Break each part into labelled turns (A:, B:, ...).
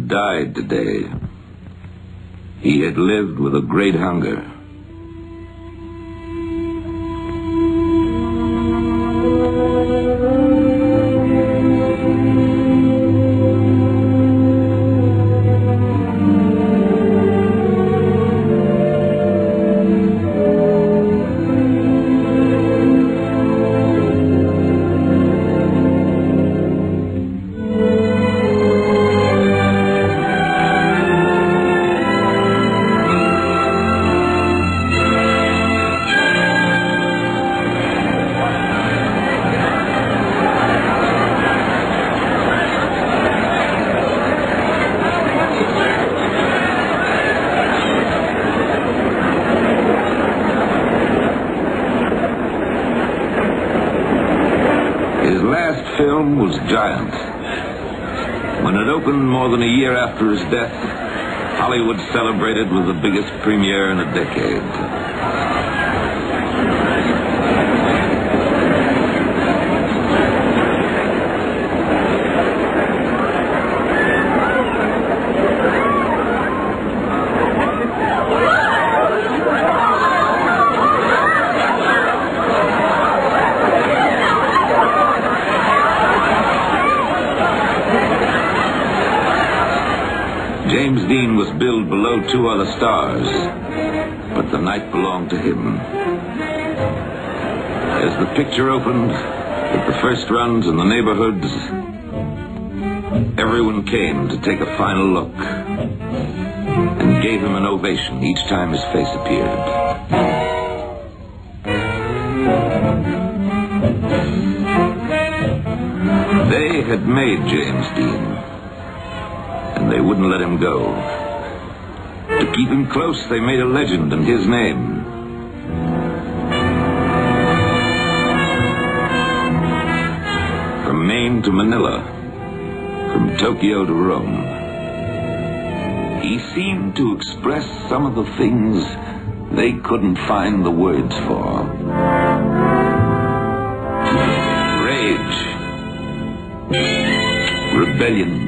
A: died today. He had lived with a great hunger. Film was Giant. When it opened more than a year after his death, Hollywood celebrated with the biggest premiere in a decade. James Dean was billed below two other stars, but the night belonged to him. As the picture opened, with the first runs in the neighborhoods, everyone came to take a final look and gave him an ovation each time his face appeared. They had made James Dean, and they wouldn't let him go. To keep him close, they made a legend in his name. From Maine to Manila, from Tokyo to Rome, he seemed to express some of the things they couldn't find the words for. Rage, rebellion,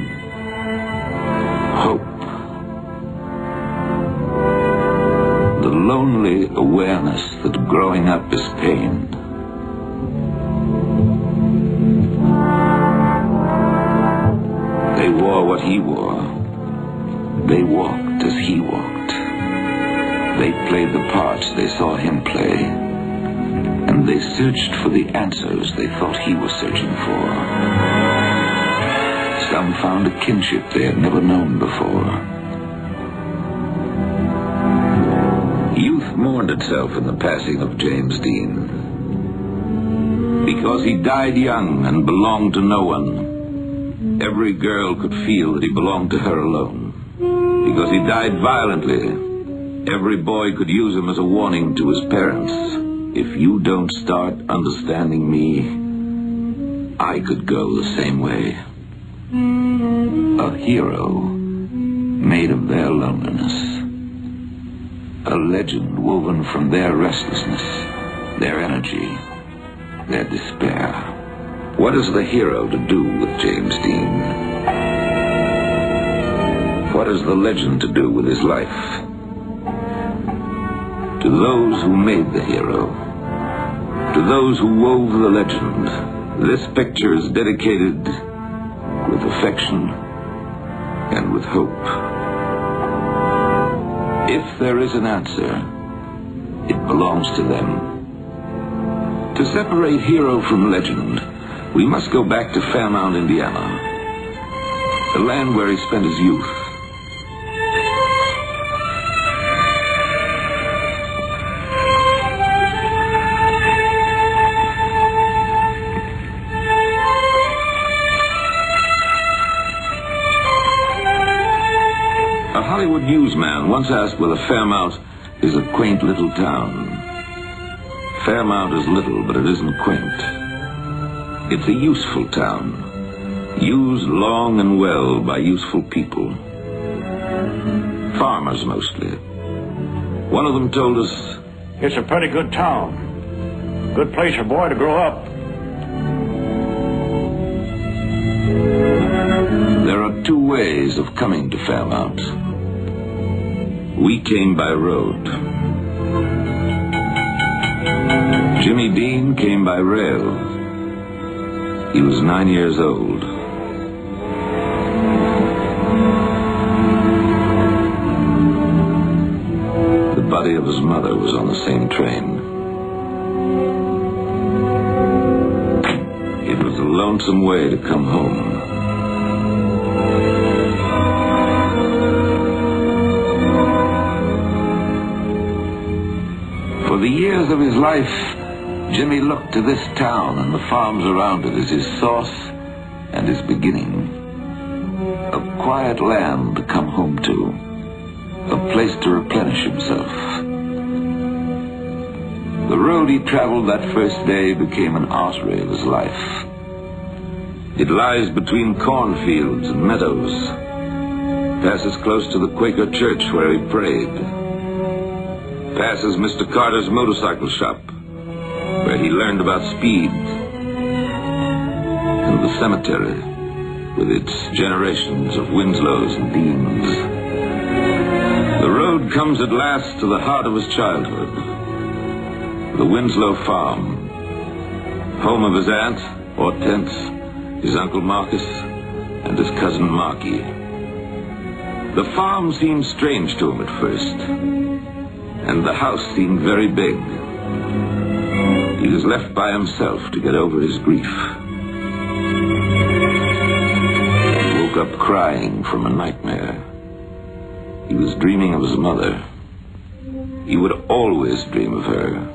A: hope, the lonely awareness that growing up is pain. They wore what he wore. They walked as he walked. They played the parts they saw him play, and they searched for the answers they thought he was searching for. Some found a kinship they had never known before. Youth mourned itself in the passing of James Dean. Because he died young and belonged to no one, every girl could feel that he belonged to her alone. Because he died violently, every boy could use him as a warning to his parents. If you don't start understanding me, I could go the same way. A hero made of their loneliness. A legend woven from their restlessness, their energy, their despair. What has the hero to do with James Dean? What has the legend to do with his life? To those who made the hero, to those who wove the legend, this picture is dedicated with affection and with hope. If there is an answer, it belongs to them. To separate hero from legend, we must go back to Fairmount, Indiana, the land where he spent his youth. A Hollywood newsman once asked whether Fairmount is a quaint little town. Fairmount is little, but it isn't quaint. It's a useful town, used long and well by useful people. Farmers mostly. One of them told us,
B: "It's a pretty good town. Good place for a boy to grow up."
A: There are are two ways of coming to Fairmount. We came by road. Jimmy Dean came by rail. He was 9 years old. The body of his mother was on the same train. It was a lonesome way to come home. For the years of his life, Jimmy looked to this town and the farms around it as his source and his beginning. A quiet land to come home to, a place to replenish himself. The road he traveled that first day became an artery of his life. It lies between cornfields and meadows, passes close to the Quaker church where he prayed, passes Mr. Carter's motorcycle shop, where he learned about speed, and the cemetery, with its generations of Winslows and Deans. The road comes at last to the heart of his childhood, the Winslow farm, home of his aunt, Hortense, his uncle Marcus, and his cousin Marky. The farm seemed strange to him at first, and the house seemed very big. He was left by himself to get over his grief. He woke up crying from a nightmare. He was dreaming of his mother. He would always dream of her.